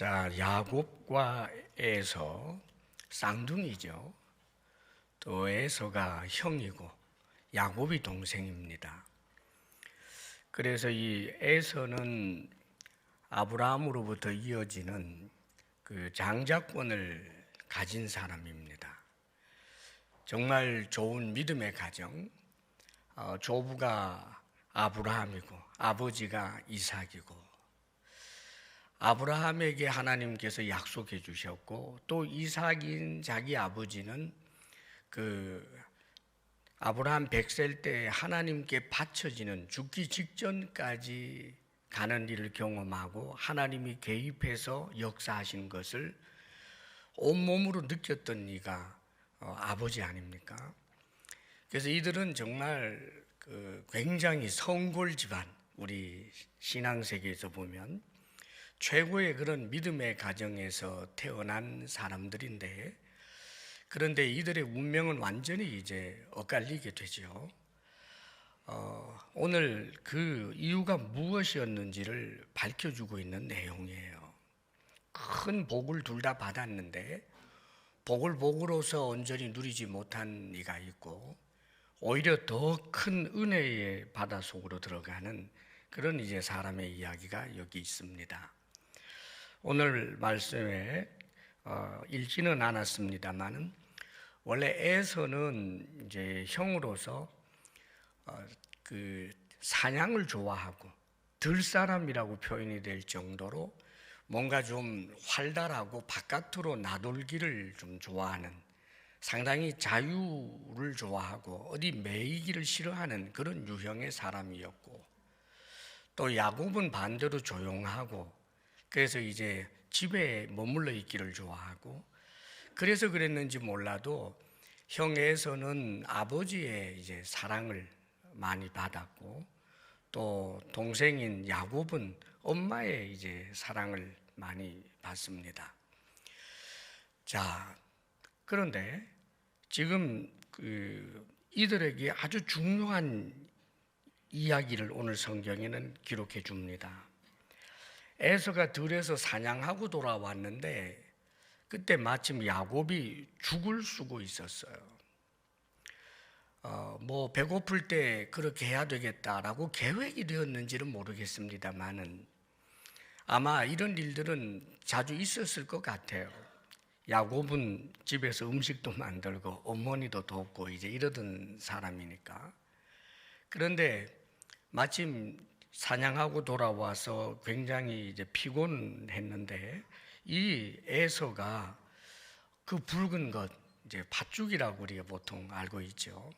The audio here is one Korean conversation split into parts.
자, 야곱과 에서 쌍둥이죠. 또 에서가 형이고 야곱이 동생입니다. 그래서 이 에서는 아브라함으로부터 이어지는 그 장자권을 가진 사람입니다. 정말 좋은 믿음의 가정, 조부가 아브라함이고 아버지가 이삭이고, 아브라함에게 하나님께서 약속해 주셨고, 또 이삭인 자기 아버지는 그 아브라함 100세 때 하나님께 바쳐지는 죽기 직전까지 가는 일을 경험하고 하나님이 개입해서 역사하신 것을 온몸으로 느꼈던 이가 아버지 아닙니까? 그래서 이들은 정말 굉장히 성골 집안, 우리 신앙세계에서 보면 최고의 그런 믿음의 가정에서 태어난 사람들인데, 그런데 이들의 운명은 완전히 이제 엇갈리게 되죠. 오늘 그 이유가 무엇이었는지를 밝혀주고 있는 내용이에요. 큰 복을 둘 다 받았는데 복을 복으로서 온전히 누리지 못한 이가 있고, 오히려 더 큰 은혜의 바다 속으로 들어가는 그런 이제 사람의 이야기가 여기 있습니다. 오늘 말씀에 읽지는 않았습니다만은, 원래 에서는 이제 형으로서 그 사냥을 좋아하고 들사람이라고 표현이 될 정도로 뭔가 좀 활달하고 바깥으로 나돌기를 좀 좋아하는, 상당히 자유를 좋아하고 어디 매이기를 싫어하는 그런 유형의 사람이었고, 또 야곱은 반대로 조용하고, 그래서 이제 집에 머물러 있기를 좋아하고, 그래서 그랬는지 몰라도 형 에서는 아버지의 이제 사랑을 많이 받았고, 또 동생인 야곱은 엄마의 이제 사랑을 많이 받습니다. 자, 그런데 지금 이들에게 아주 중요한 이야기를 오늘 성경에는 기록해 줍니다. 에서가 들에서 사냥하고 돌아왔는데 그때 마침 야곱이 죽을 쓰고 있었어요. 뭐 배고플 때 그렇게 해야 되겠다라고 계획이 되었는지는 모르겠습니다만은 아마 이런 일들은 자주 있었을 것 같아요. 야곱은 집에서 음식도 만들고 어머니도 돕고 이제 이러던 사람이니까. 그런데 마침 사냥하고 돌아와서 굉장히 이제 피곤했는데, 이 에서가 그 붉은 것, 이제 팥죽이라고 우리가 보통 알고 있죠.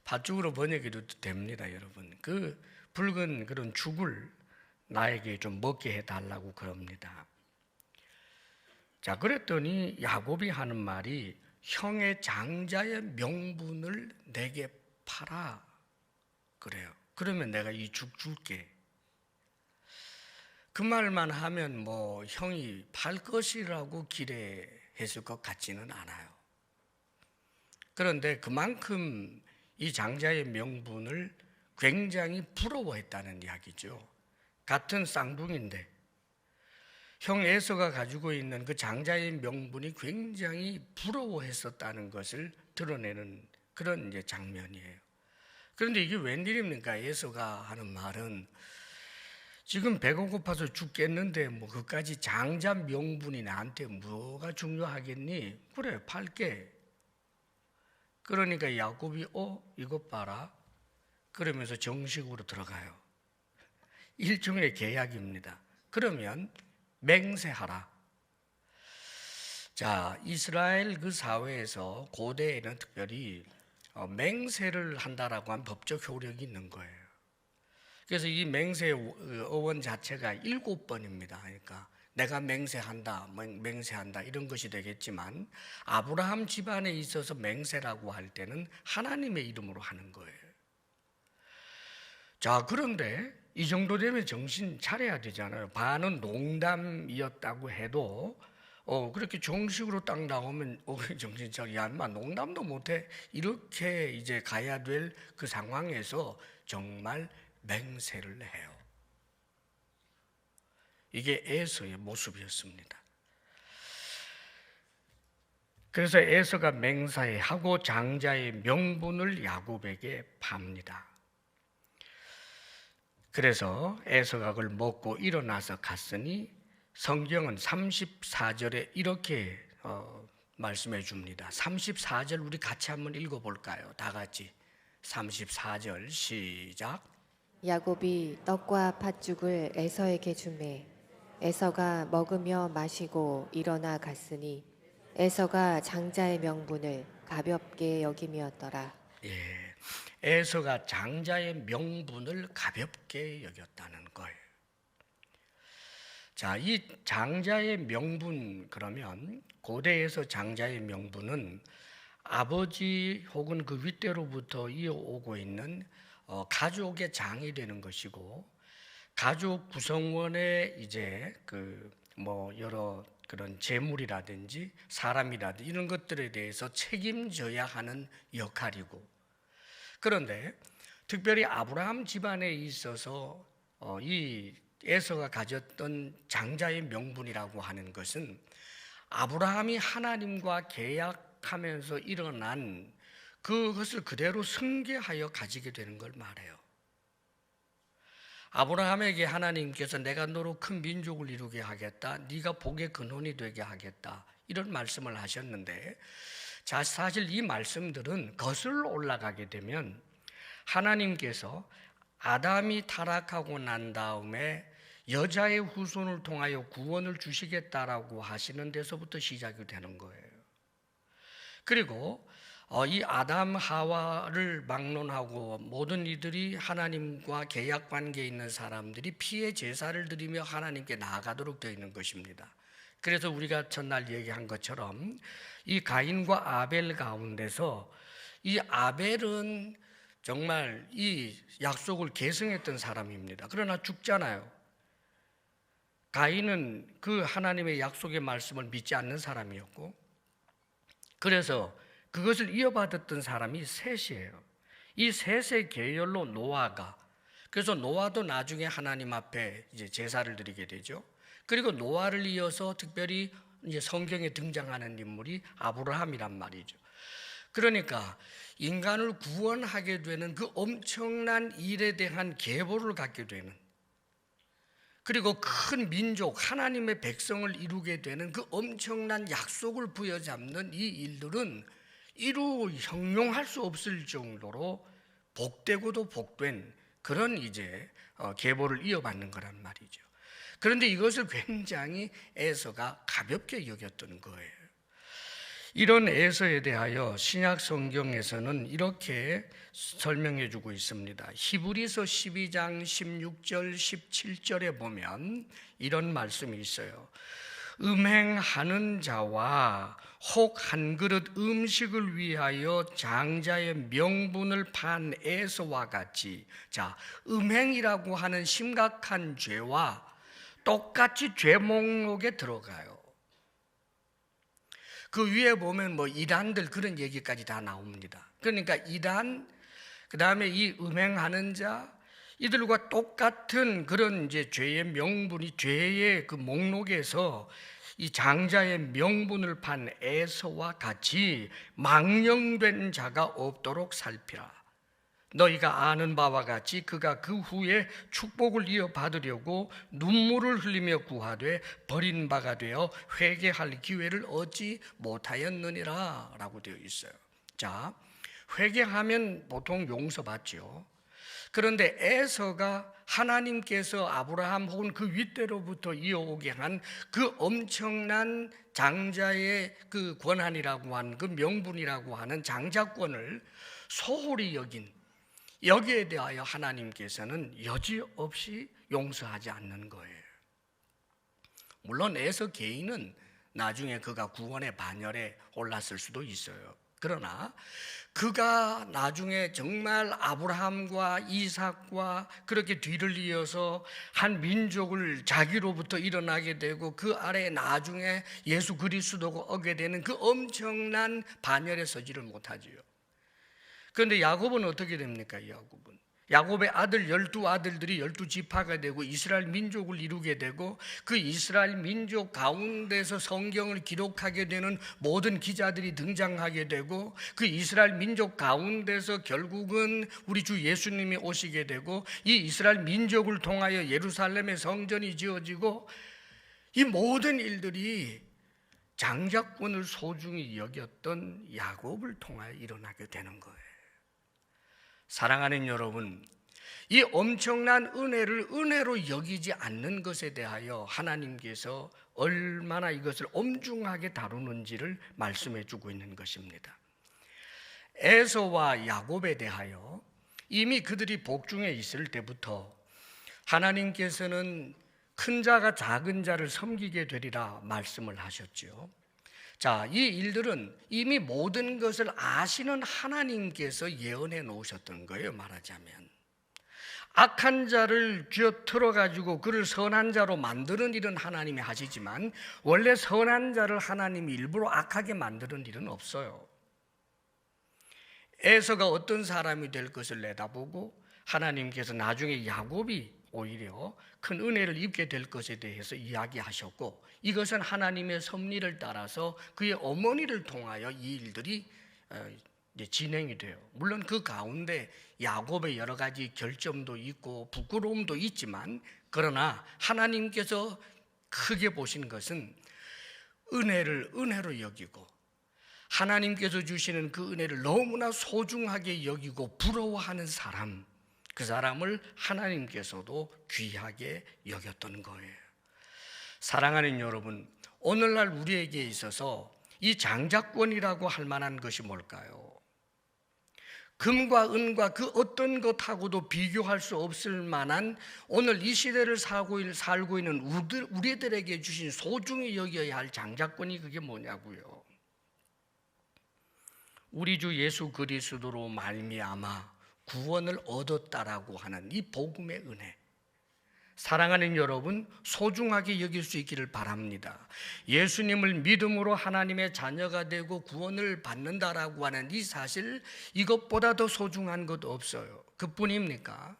팥죽으로 번역해도 됩니다, 여러분. 그 붉은 그런 죽을 나에게 좀 먹게 해달라고 그럽니다. 자, 그랬더니 야곱이 하는 말이 형의 장자의 명분을 내게 팔아 그래요. 그러면 내가 이 죽 줄게. 그 말만 하면 뭐 형이 팔 것이라고 기대했을 것 같지는 않아요. 그런데 그만큼 이 장자의 명분을 굉장히 부러워했다는 이야기죠. 같은 쌍둥이인데 형 에서가 가지고 있는 그 장자의 명분이 굉장히 부러워했었다는 것을 드러내는 그런 이제 장면이에요. 그런데 이게 웬일입니까? 에서가 하는 말은 지금 배가 고파서 죽겠는데 뭐 그까지 장자 명분이 나한테 뭐가 중요하겠니? 그래, 팔게. 그러니까 야곱이 이것 봐라 그러면서 정식으로 들어가요. 일종의 계약입니다. 그러면 맹세하라. 자, 이스라엘 그 사회에서 고대에는 특별히 맹세를 한다라고 한 법적 효력이 있는 거예요. 그래서 이 맹세 어원 자체가 7번입니다. 그러니까 내가 맹세한다, 맹세한다 이런 것이 되겠지만, 아브라함 집안에 있어서 맹세라고 할 때는 하나님의 이름으로 하는 거예요. 자, 그런데 이 정도 되면 정신 차려야 되잖아요. 반은 농담이었다고 해도 그렇게 정식으로 딱 나오면 정신 차려. 야, 인마 농담도 못해. 이렇게 이제 가야 될 그 상황에서 정말 맹세를 해요. 이게 에서의 모습이었습니다. 그래서 에서가 맹세하고 장자의 명분을 야곱에게 팝니다. 그래서 에서가 그걸 먹고 일어나서 갔으니 성경은 34절에 이렇게 말씀해 줍니다. 34절 우리 같이 한번 읽어볼까요? 다 같이 34절 시작. 야곱이 떡과 팥죽을 에서에게 주매 에서가 먹으며 마시고 일어나 갔으니 에서가 장자의 명분을 가볍게 여김이었더라. 예, 에서가 장자의 명분을 가볍게 여겼다는 거예요. 자, 이 장자의 명분, 그러면 고대에서 장자의 명분은 아버지 혹은 그 윗대로부터 이어오고 있는 가족의 장이 되는 것이고, 가족 구성원의 이제 여러 그런 재물이라든지 사람이라든지 이런 것들에 대해서 책임져야 하는 역할이고, 그런데 특별히 아브라함 집안에 있어서 이 에서가 가졌던 장자의 명분이라고 하는 것은 아브라함이 하나님과 계약하면서 일어난 그것을 그대로 승계하여 가지게 되는 걸 말해요. 아브라함에게 하나님께서 내가 너로 큰 민족을 이루게 하겠다, 네가 복의 근원이 되게 하겠다, 이런 말씀을 하셨는데, 자, 사실 이 말씀들은 거슬러 올라가게 되면 하나님께서 아담이 타락하고 난 다음에 여자의 후손을 통하여 구원을 주시겠다라고 하시는 데서부터 시작이 되는 거예요. 그리고 이 아담 하와를 막론하고 모든 이들이 하나님과 계약 관계에 있는 사람들이 피의 제사를 드리며 하나님께 나아가도록 되어 있는 것입니다. 그래서 우리가 전날 얘기한 것처럼 이 가인과 아벨 가운데서 이 아벨은 정말 이 약속을 계승했던 사람입니다. 그러나 죽잖아요. 가인은 그 하나님의 약속의 말씀을 믿지 않는 사람이었고, 그래서 그것을 이어받았던 사람이 셋이에요. 이 셋의 계열로 노아가, 그래서 노아도 나중에 하나님 앞에 이제 제사를 드리게 되죠. 그리고 노아를 이어서 특별히 이제 성경에 등장하는 인물이 아브라함이란 말이죠. 그러니까 인간을 구원하게 되는 그 엄청난 일에 대한 계보를 갖게 되는, 그리고 큰 민족 하나님의 백성을 이루게 되는 그 엄청난 약속을 부여잡는 이 일들은 형용할 수 없을 정도로 복되고도 복된 그런 이제 계보를 이어받는 거란 말이죠. 그런데 이것을 굉장히 에서가 가볍게 여겼던 거예요. 이런 에서에 대하여 신약 성경에서는 이렇게 설명해 주고 있습니다. 히브리서 12장 16절 17절에 보면 이런 말씀이 있어요. 음행하는 자와 혹 한 그릇 음식을 위하여 장자의 명분을 판 에서와 같이, 자, 음행이라고 하는 심각한 죄와 똑같이 죄 목록에 들어가요. 그 위에 보면 이단들 그런 얘기까지 다 나옵니다. 그러니까 이단, 그 다음에 이 음행하는 자, 이들과 똑같은 그런 이제 죄의 명분이 죄의 그 목록에서 이 장자의 명분을 판 에서와 같이 망령된 자가 없도록 살피라. 너희가 아는 바와 같이 그가 그 후에 축복을 이어받으려고 눈물을 흘리며 구하되 버린 바가 되어 회개할 기회를 얻지 못하였느니라 라고 되어 있어요. 자, 회개하면 보통 용서받죠. 그런데 에서가 하나님께서 아브라함 혹은 그 윗대로부터 이어오게 한 그 엄청난 장자의 그 권한이라고 하는 그 명분이라고 하는 장자권을 소홀히 여긴, 여기에 대하여 하나님께서는 여지없이 용서하지 않는 거예요. 물론 에서 개인은 나중에 그가 구원의 반열에 올랐을 수도 있어요. 그러나 그가 나중에 정말 아브라함과 이삭과 그렇게 뒤를 이어서 한 민족을 자기로부터 일어나게 되고 그 아래에 나중에 예수 그리스도가 오게 되는 그 엄청난 반열에 서지를 못하지요. 그런데 야곱은 어떻게 됩니까? 야곱의 아들 12아들들이 12지파가 되고 이스라엘 민족을 이루게 되고 그 이스라엘 민족 가운데서 성경을 기록하게 되는 모든 기자들이 등장하게 되고 그 이스라엘 민족 가운데서 결국은 우리 주 예수님이 오시게 되고 이 이스라엘 민족을 통하여 예루살렘의 성전이 지어지고 이 모든 일들이 장자권을 소중히 여겼던 야곱을 통하여 일어나게 되는 거예요. 사랑하는 여러분, 이 엄청난 은혜를 은혜로 여기지 않는 것에 대하여 하나님께서 얼마나 이것을 엄중하게 다루는지를 말씀해 주고 있는 것입니다. 에서와 야곱에 대하여 이미 그들이 복중에 있을 때부터 하나님께서는 큰 자가 작은 자를 섬기게 되리라 말씀을 하셨죠. 자, 이 일들은 이미 모든 것을 아시는 하나님께서 예언해 놓으셨던 거예요. 말하자면 악한 자를 쥐어틀어 가지고 그를 선한 자로 만드는 일은 하나님이 하시지만 원래 선한 자를 하나님이 일부러 악하게 만드는 일은 없어요. 에서가 어떤 사람이 될 것을 내다보고 하나님께서 나중에 야곱이 오히려 큰 은혜를 입게 될 것에 대해서 이야기하셨고, 이것은 하나님의 섭리를 따라서 그의 어머니를 통하여 이 일들이 이제 진행이 돼요. 물론 그 가운데 야곱의 여러 가지 결점도 있고 부끄러움도 있지만, 그러나 하나님께서 크게 보신 것은 은혜를 은혜로 여기고 하나님께서 주시는 그 은혜를 너무나 소중하게 여기고 부러워하는 사람, 그 사람을 하나님께서도 귀하게 여겼던 거예요. 사랑하는 여러분, 오늘날 우리에게 있어서 이 장자권이라고 할 만한 것이 뭘까요? 금과 은과 그 어떤 것하고도 비교할 수 없을 만한 오늘 이 시대를 살고 있는 우리들에게 주신 소중히 여겨야 할 장자권이 그게 뭐냐고요? 우리 주 예수 그리스도로 말미암아 구원을 얻었다라고 하는 이 복음의 은혜, 사랑하는 여러분, 소중하게 여길 수 있기를 바랍니다. 예수님을 믿음으로 하나님의 자녀가 되고 구원을 받는다라고 하는 이 사실, 이것보다 더 소중한 것 없어요. 그뿐입니까?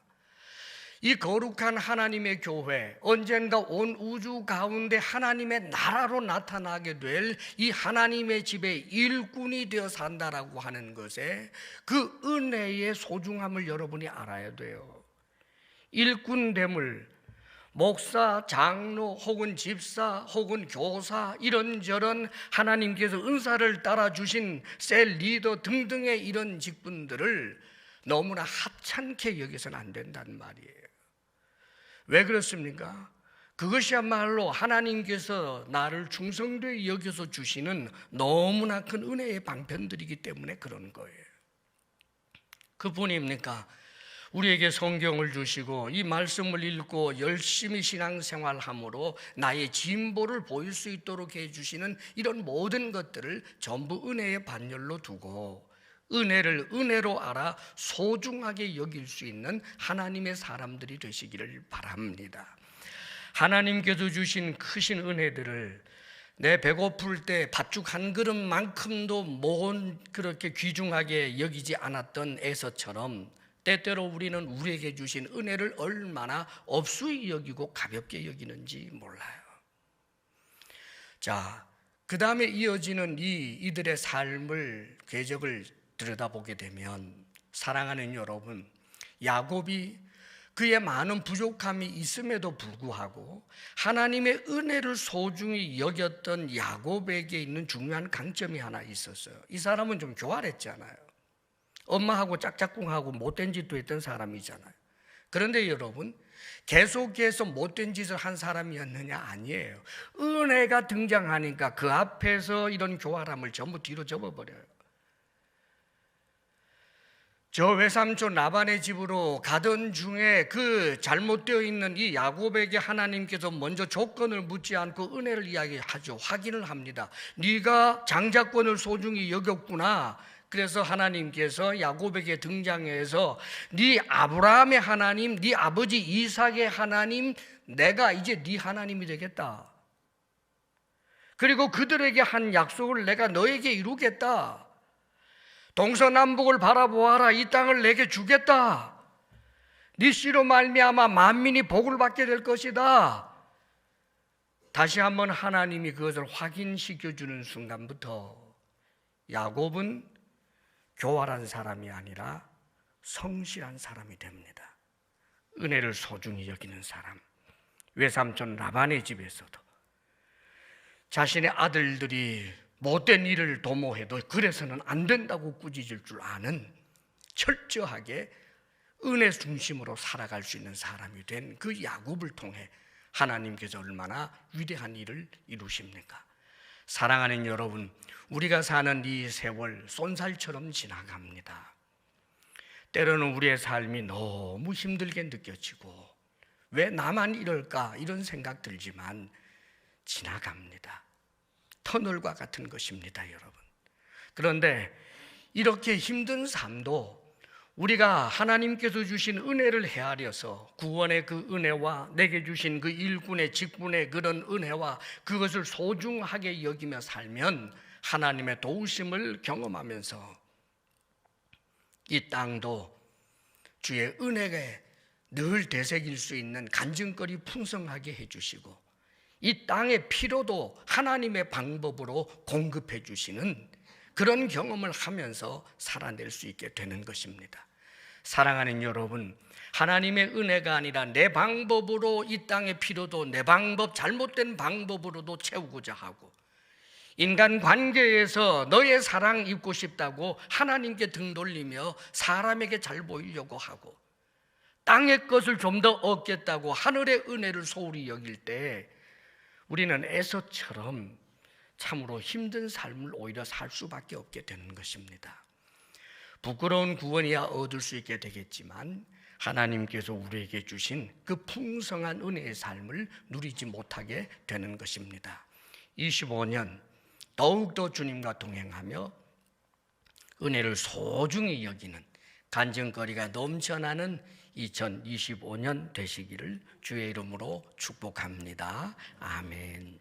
이 거룩한 하나님의 교회, 언젠가 온 우주 가운데 하나님의 나라로 나타나게 될 이 하나님의 집의 일꾼이 되어 산다라고 하는 것에 그 은혜의 소중함을 여러분이 알아야 돼요. 일꾼됨을 목사, 장로 혹은 집사 혹은 교사, 이런저런 하나님께서 은사를 따라 주신 셀 리더 등등의 이런 직분들을 너무나 하찮게 여겨서는 안 된다는 말이에요. 왜 그렇습니까? 그것이야말로 하나님께서 나를 충성되게 여겨서 주시는 너무나 큰 은혜의 방편들이기 때문에 그런 거예요. 그뿐입니까? 우리에게 성경을 주시고 이 말씀을 읽고 열심히 신앙생활함으로 나의 진보를 보일 수 있도록 해주시는 이런 모든 것들을 전부 은혜의 반열로 두고 은혜를 은혜로 알아 소중하게 여길 수 있는 하나님의 사람들이 되시기를 바랍니다. 하나님께서 주신 크신 은혜들을 내 배고플 때 팥죽 한 그릇만큼도 그렇게 귀중하게 여기지 않았던 에서처럼 때때로 우리는 우리에게 주신 은혜를 얼마나 업수히 여기고 가볍게 여기는지 몰라요. 자, 그 다음에 이어지는 이들의 삶을, 궤적을 들여다보게 되면, 사랑하는 여러분, 야곱이 그의 많은 부족함이 있음에도 불구하고 하나님의 은혜를 소중히 여겼던 야곱에게 있는 중요한 강점이 하나 있었어요. 이 사람은 좀 교활했잖아요. 엄마하고 짝짝꿍하고 못된 짓도 했던 사람이잖아요. 그런데 여러분, 계속해서 못된 짓을 한 사람이었느냐? 아니에요. 은혜가 등장하니까 그 앞에서 이런 교활함을 전부 뒤로 접어버려요. 저 외삼촌 라반의 집으로 가던 중에 그 잘못되어 있는 이 야곱에게 하나님께서 먼저 조건을 묻지 않고 은혜를 이야기하죠. 확인을 합니다. 네가 장자권을 소중히 여겼구나. 그래서 하나님께서 야곱에게 등장해서 네 아브라함의 하나님, 네 아버지 이삭의 하나님, 내가 이제 네 하나님이 되겠다. 그리고 그들에게 한 약속을 내가 너에게 이루겠다. 동서남북을 바라보아라. 이 땅을 내게 주겠다. 네 씨로 말미암아 만민이 복을 받게 될 것이다. 다시 한번 하나님이 그것을 확인시켜주는 순간부터 야곱은 교활한 사람이 아니라 성실한 사람이 됩니다. 은혜를 소중히 여기는 사람. 외삼촌 라반의 집에서도 자신의 아들들이 못된 일을 도모해도 그래서는 안 된다고 꾸짖을 줄 아는 철저하게 은혜 중심으로 살아갈 수 있는 사람이 된 그 야곱을 통해 하나님께서 얼마나 위대한 일을 이루십니까? 사랑하는 여러분, 우리가 사는 이 세월 쏜살처럼 지나갑니다. 때로는 우리의 삶이 너무 힘들게 느껴지고 왜 나만 이럴까 이런 생각 들지만 지나갑니다. 터널과 같은 것입니다, 여러분. 그런데 이렇게 힘든 삶도 우리가 하나님께서 주신 은혜를 헤아려서 구원의 그 은혜와 내게 주신 그 일꾼의 직분의 그런 은혜와 그것을 소중하게 여기며 살면 하나님의 도우심을 경험하면서 이 땅도 주의 은혜에 늘 되새길 수 있는 간증거리 풍성하게 해주시고 이 땅의 필요도 하나님의 방법으로 공급해 주시는 그런 경험을 하면서 살아낼 수 있게 되는 것입니다. 사랑하는 여러분, 하나님의 은혜가 아니라 내 방법으로 이 땅의 필요도 내 방법, 잘못된 방법으로도 채우고자 하고 인간 관계에서 너의 사랑 입고 싶다고 하나님께 등 돌리며 사람에게 잘 보이려고 하고 땅의 것을 좀 더 얻겠다고 하늘의 은혜를 소홀히 여길 때 우리는 에서처럼 참으로 힘든 삶을 오히려 살 수밖에 없게 되는 것입니다. 부끄러운 구원이야 얻을 수 있게 되겠지만 하나님께서 우리에게 주신 그 풍성한 은혜의 삶을 누리지 못하게 되는 것입니다. 25년 더욱더 주님과 동행하며 은혜를 소중히 여기는 간증거리가 넘쳐나는 2025년 되시기를 주의 이름으로 축복합니다. 아멘.